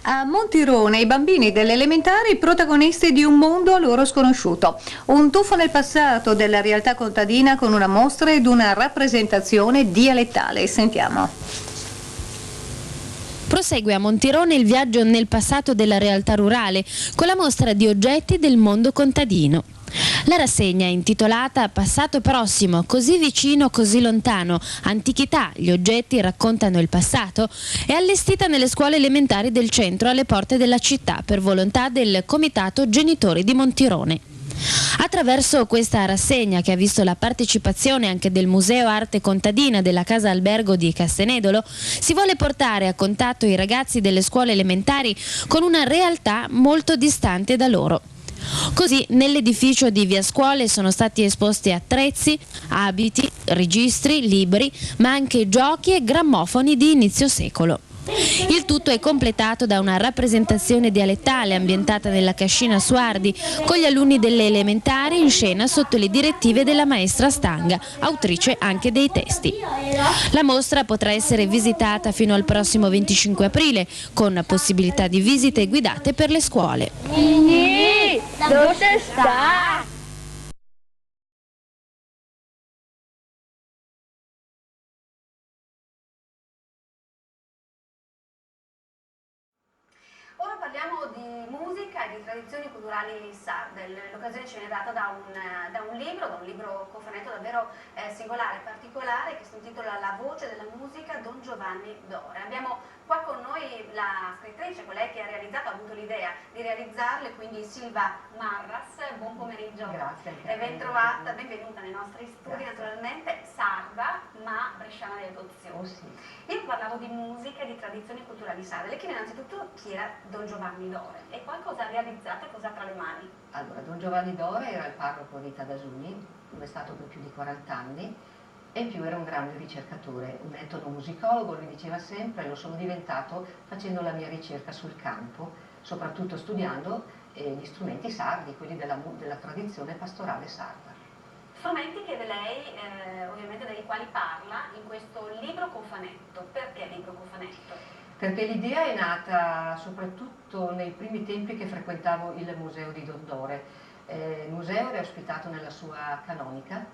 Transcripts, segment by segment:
A Montirone i bambini delle elementari protagonisti di un mondo a loro sconosciuto. Un tuffo nel passato della realtà contadina con una mostra ed una rappresentazione dialettale. Sentiamo. Prosegue a Montirone il viaggio nel passato della realtà rurale con la mostra di oggetti del mondo contadino. La rassegna intitolata Passato prossimo, così vicino, così lontano, antichità, gli oggetti raccontano il passato, è allestita nelle scuole elementari del centro alle porte della città per volontà del Comitato Genitori di Montirone. Attraverso questa rassegna, che ha visto la partecipazione anche del Museo Arte Contadina della Casa Albergo di Castenedolo, si vuole portare a contatto i ragazzi delle scuole elementari con una realtà molto distante da loro. Così nell'edificio di Via Scuole sono stati esposti attrezzi, abiti, registri, libri, ma anche giochi e grammofoni di inizio secolo. Il tutto è completato da una rappresentazione dialettale ambientata nella Cascina Suardi, con gli alunni delle elementari in scena sotto le direttive della maestra Stanga, autrice anche dei testi. La mostra potrà essere visitata fino al prossimo 25 aprile, con possibilità di visite guidate per le scuole. Dove sta? Ora parliamo di musica e di tradizioni culturali sarde. L'occasione ci viene data da un libro cofanetto davvero singolare e particolare, che si intitola La voce della musica, Don Giovanni Dore. Abbiamo qua con noi la scrittrice, colei che ha avuto l'idea di realizzarle, quindi Silva Marras. Buon pomeriggio. Grazie. E ben trovata, benvenuta nei nostri studi. Grazie. Naturalmente sarda, ma bresciana di adozione. Oh sì. Io parlavo di musica e di tradizioni culturali sarde. Le chiedo innanzitutto chi era Don Giovanni Dore e poi cosa ha realizzato e cosa ha tra le mani. Allora, Don Giovanni Dore era il parroco di Tadasuni, dove è stato per più di 40 anni, e in più era un grande ricercatore, un etnomusicologo, lui diceva sempre: lo sono diventato facendo la mia ricerca sul campo, soprattutto studiando gli strumenti sardi, quelli della tradizione pastorale sarda. Strumenti che lei, ovviamente dei quali parla in questo libro cofanetto. Perché libro cofanetto? Perché l'idea è nata soprattutto nei primi tempi che frequentavo il museo di Don Dore. Il museo era ospitato nella sua canonica,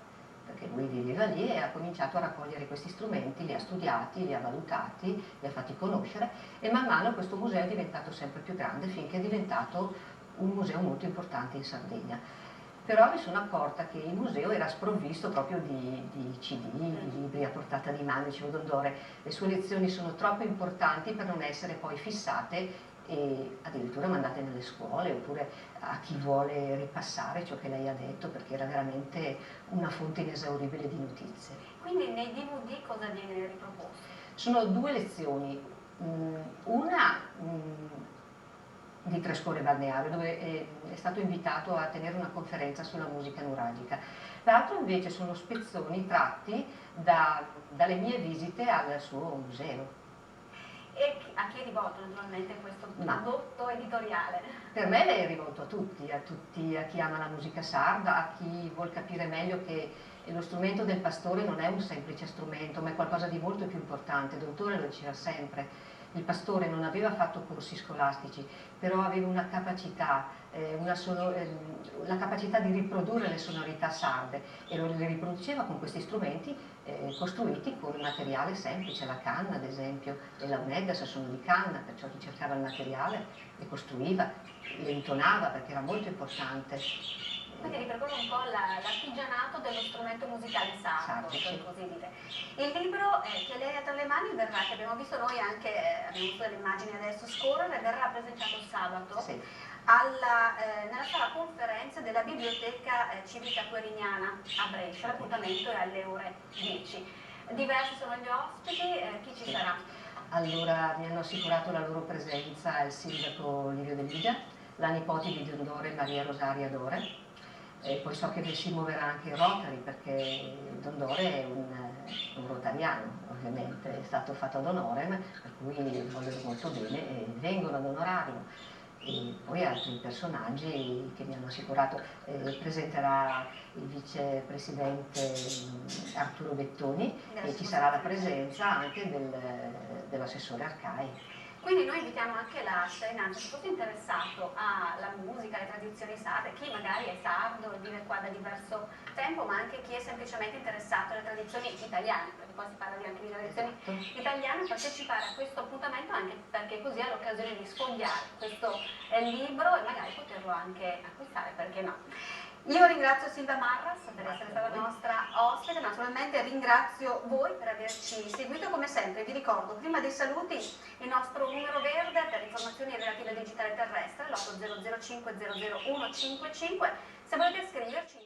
perché lui viveva lì, e ha cominciato a raccogliere questi strumenti, li ha studiati, li ha valutati, li ha fatti conoscere, e man mano questo museo è diventato sempre più grande, finché è diventato un museo molto importante in Sardegna. Però mi sono accorta che il museo era sprovvisto proprio di CD, di libri a portata di mano. Dicevo: Don Dore, le sue lezioni sono troppo importanti per non essere poi fissate e addirittura mandate nelle scuole, oppure a chi vuole ripassare ciò che lei ha detto, perché era veramente una fonte inesauribile di notizie. Quindi nei DVD cosa viene riproposto? Sono due lezioni, una di Trescore Balneare, dove è stato invitato a tenere una conferenza sulla musica nuragica. L'altro invece sono spezzoni tratti dalle mie visite al suo museo. E a chi è rivolto naturalmente questo prodotto editoriale? Per me è rivolto a tutti, a chi ama la musica sarda, a chi vuol capire meglio che lo strumento del pastore non è un semplice strumento, ma è qualcosa di molto più importante. Don Dore lo diceva sempre: il pastore non aveva fatto corsi scolastici, però aveva una capacità, la capacità di riprodurre le sonorità sarde, e le riproduceva con questi strumenti costruiti con materiale semplice, la canna ad esempio, e la unedda sono di canna, perciò chi cercava il materiale le costruiva, le intonava, perché era molto importante. Quindi ripercorre un po' l'artigianato dello strumento musicale sardo, per così dire. Il libro che lei ha tra le mani verrà, che abbiamo visto noi anche, abbiamo visto delle immagini adesso scorrere, verrà presentato sabato nella sala conferenze della Biblioteca Civica Querignana a Brescia. L'appuntamento è alle ore 10. Diversi sono gli ospiti, chi ci sarà? Allora, mi hanno assicurato la loro presenza il sindaco Livio De Lidia, la nipote di Don Dore, Maria Rosaria Dore. E poi so che si muoverà anche il Rotary, perché Don Dore è un rotariano, ovviamente, è stato fatto ad honorem, per cui vogliono molto bene e vengono ad onorarlo. E poi altri personaggi che mi hanno assicurato, presenterà il vicepresidente Arturo Bettoni, e ci sarà la presenza anche dell'assessore Arcai. Quindi noi invitiamo anche la cittadinanza, se fosse interessato alla musica, alle tradizioni sarde, chi magari è sardo e vive qua da diverso tempo, ma anche chi è semplicemente interessato alle tradizioni italiane, perché poi si parla anche di tradizioni italiane, partecipare a questo appuntamento anche perché così ha l'occasione di sfogliare questo libro e magari poterlo anche acquistare, perché no. Io ringrazio Silvia Marras per essere stata nostra ospite, naturalmente ringrazio voi per averci seguito. Come sempre vi ricordo, prima dei saluti, il nostro numero verde per informazioni relative al digitale terrestre, l'800 500 155. Se volete scriverci